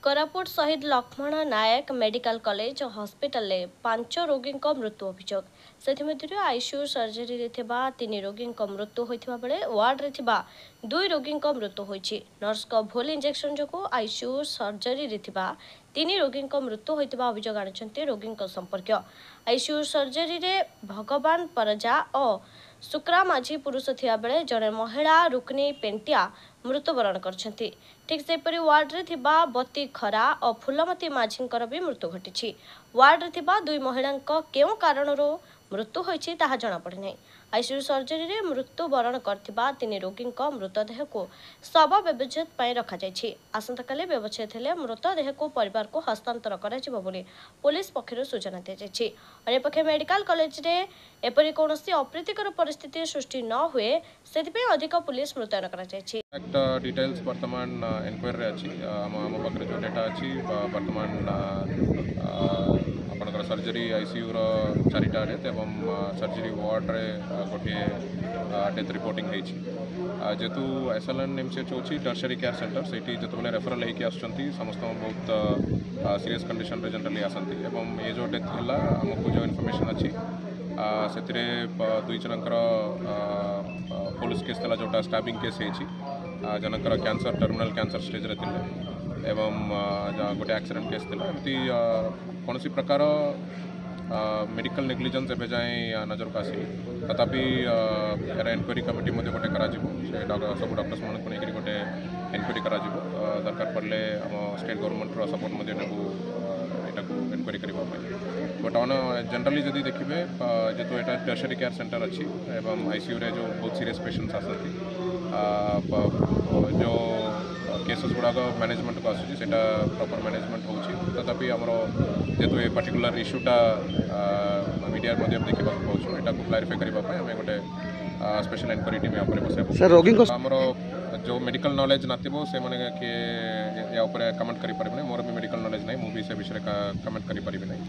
कोरापुट शहीद लक्ष्मण नायक medical college hospital 5 रोगी मृत्यु अभियोग से आईसीयू सर्जरी 3 रोगी मृत्यु होता बेले वार्ड 2 रोगी मृत्यु होती। नर्स को भूल इंजेक्शन जो आईसीयू सर्जरी 3 रोगी मृत्यु होता अभियोग आनी रोगी संपर्क। आईसीयू सर्जरी भगवान परजा और सुक्रा माझी पुरुष थिया बेले जड़े महिला रुक्नी पेंटिया मृत्युवरण करछंती। ठीक सेपरी वार्ड रे थिबा बत्ती खरा और फुलमती माझींकर भी मृत्यु घटी। वार्ड रे थिबा 2 महिलांक केउ कारणरो मृत्यु होईछि ताहा जणा पड़े नै। आईसीयू सर्जरी रे मृत्युवरण करथिबा 3 रोगी मृतदेह को शव व्यवच्छेद पई रखा जायछि। आसंताकाले व्यवच्छेद हेले मृतदेह को परिवार को हस्तांतर करा जिवो बोली पुलिस पक्षरु सूचना दिया जायछि। अन्य पक्षे मेडिकल कॉलेज रे एपरि कोनोसी अप्रीतिकर परिस्थिति सृष्टि न हुए सेति अधिक पुलिस मुतयन करा जायछि। डिटेल्स वर्तमान एनक्वायरी अछि हम पाखरे जो डेटा अछि वर्तमान आपनकर सर्जरी आईसीयू रो 4टा डेथ एवं सर्जरी वार्ड रे गोटे डेथ रिपोर्टिंग होईछि। जेतु एसएलएन एमसीएच होछि टर्शियरी केयर सेंटर सेठी जतबले रेफरल लेके आछंती समस्त बहुत सीरियस कंडीशन रे जनरली आसंती एवं ये जो डेथ हला हमको जो इन्फॉर्मेशन अछि सेतिरे 2 जनकर पुलिस केस तला जोटा स्टैबिंग केस होईछि जनकर कैंसर टर्मिनल कैंसर स्टेज रे थिले एवं गोटे एक्सीडेंट केस थिला एमती कोनोसी प्रकार मेडिकल नेग्लिजेंस एबे जाए नजर को आसी तथापि यार एनक्वायरी कमिटी मध्य गोटे करा जिवो से सब डॉक्टर्स मन को नेकरी गोटे एनक्वायरी करा जिवो दरकार पड़ले हम स्टेट गवर्नमेंट रो सपोर्ट मध्य नेबू एटाको एनक्वायरी करबा पय बट ऑन जनरली जदी देखिबे जेतो एटा टर्शियरी केयर सेंटर अछि एवं आईसीयू रे जो बहुत सीरियस पेशेंट्स आसती जो केसेस गुड़ाक मैनेजमेंट को आसूँ से प्रॉपर मैनेजमेंट होची तथापि आमर जेतु ए पर्टिकुलर इश्यूटा मीडिया मध्यम देखा पाऊँ यहाँ को क्लारिफाई करने आम गोटे स्पेशल एनक्वायरी टीम यहाँ बस आमर जो मेडिकल नॉलेज नाथिबो से माने के या ऊपर कमेंट करि परिबे मोर भी मेडिकल नॉलेज नहीं मु भी से विषय कमेंट करि परिबे नहीं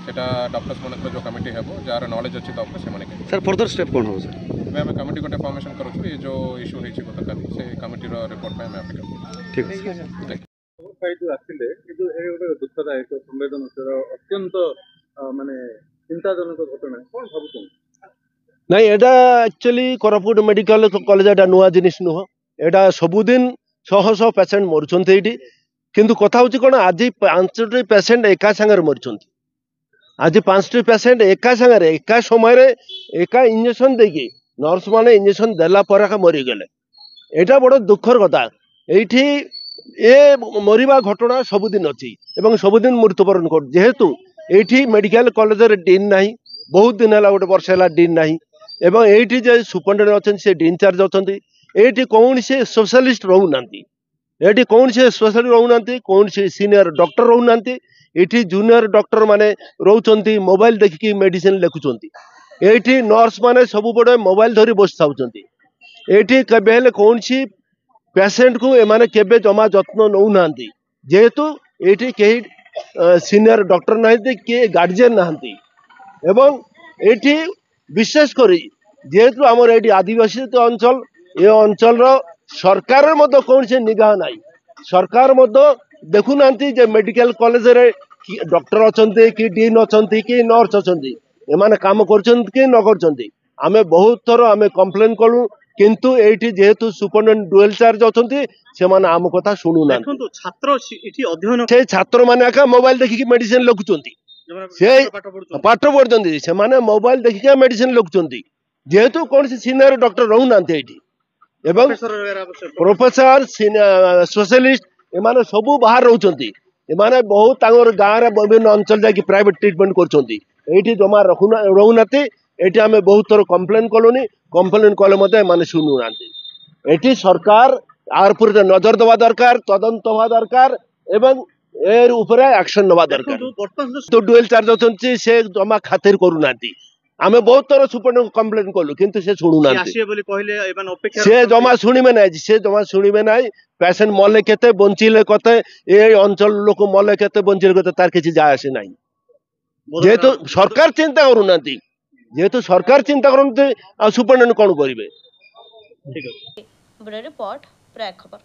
सेटा डॉक्टर्स मन जो कमिटी हेबो जार नॉलेज अछि तो से माने सर फर्दर स्टेप कोन हो सर मैं कमिटी गोटे फॉर्मेशन करूँ ये जो इश्यू होती गतकाली से कमिटी रिपोर्ट में मैं ठीक है जो आसिले किंतु ए गोटे दुखदायक संवेदनशील अत्यंत माने चिंताजनक घटना कौन भाबुछन नहीं एटा एक्चुअली कोरापुट मेडिकल कॉलेज एटा नुआ जिनिस नुह एटा सबुदिन शह शह पेसेंट मरुछन्ते एटी किंतु कथा होची कोन आज 5टी पेसेंट एका संगे मरुछन्ते आज 5टी पेसेंट एका संगे एका समय रे एका इंजेक्शन देकी नर्स माने इंजेक्शन देला पर मरी गले एटा बड़ दुखर कथा एठी ए मरिबा घटना सबुदिन अछि एवं सबुदिन मृत्युवरण कर जेहेतु एठी मेडिकल कॉलेज रे डीन नाही बहुत दिन है गोटे वर्ष है डीन नाही एवं एठी जे सुपरिटेंडेंट अछन से डीन चार्ज अछंती एठी कौन से स्पेशलिस्ट रहू नांती एठी कौन से स्पेशलिस्ट रहू नांती कौन से सीनियर डॉक्टर रहू नांती एठी जूनियर डॉक्टर माने रहउचंती मोबाइल देखि मेडिसिन लिखुचंती एठी नर्स माने सब बड़े मोबाइल धरी बस थाउचंती एठी केबे हेले कौन सी पेशेंट को एमाने केबे जमा जत्न नौ नांती जेहेतु एठी केही सीनियर डॉक्टर नांती के गार्जियन नांती एवं एठी विशेष करी जेहेतु आमर एठी आदिवासी अंचल ए अंचल रो सरकार मध्य कौन से निगाह नाई सरकार मध्य देखु नांती जे मेडिकल कॉलेज रे डॉक्टर अछंती कि डीन अछंती कि नर्स अछंती एमाने काम करछंती कि न करछंती आमे बहुत थर आमे कंप्लेन कलु किंतु एठी जेहेतु सुपरिटेंडेंट डुअल चार्ज अछंती से माने आम कथा सुनु ना देखंतु छात्र इठी अध्ययन से छात्र माने आका मोबाइल देखि मेडिसिन लिखुचंती से पाठ पढ़ुचंती से माने मोबाइल देखि मेडिसिन लिखुचंती जेहेतु कौन से सीनियर डॉक्टर रहू नांती एठी एवं प्रोफेसर स्पेशलिस्ट एमाने सबू बाहर रहउचंती एमाने बहुत तांगर गाँव रे विभिन्न अंचल जाकि प्राइवेट ट्रीटमेंट करचंती एठी जमा रहू नांती एठी आमे बहुत थर कंप्लेन कलोनी कंप्लेन कले मते माने सुनु नांती एठी सरकार आर पर नजर देवा दरकार तदंत हवा दरकार एवं एर ऊपर एक्शन नवा दरकार तो डुअल चार्ज अछंती से जमा खातिर करू नांती आमे बहुत थर सुपर कंप्लेन कलु किंतु से सुनु नांती से जमा सुनिबे नै से जमा सुनिबे नै पेशेंट मले केते बंचिले कते ए अंचल लोक मले केते बंचिले कते तार किछि जाय आसे नै जेहेतु सरकार चिंता करू नांती जेहेतु सरकार चिंता करते सुपरिटेंडेंट कौन करेंगे। रिपोर्ट प्राय खबर।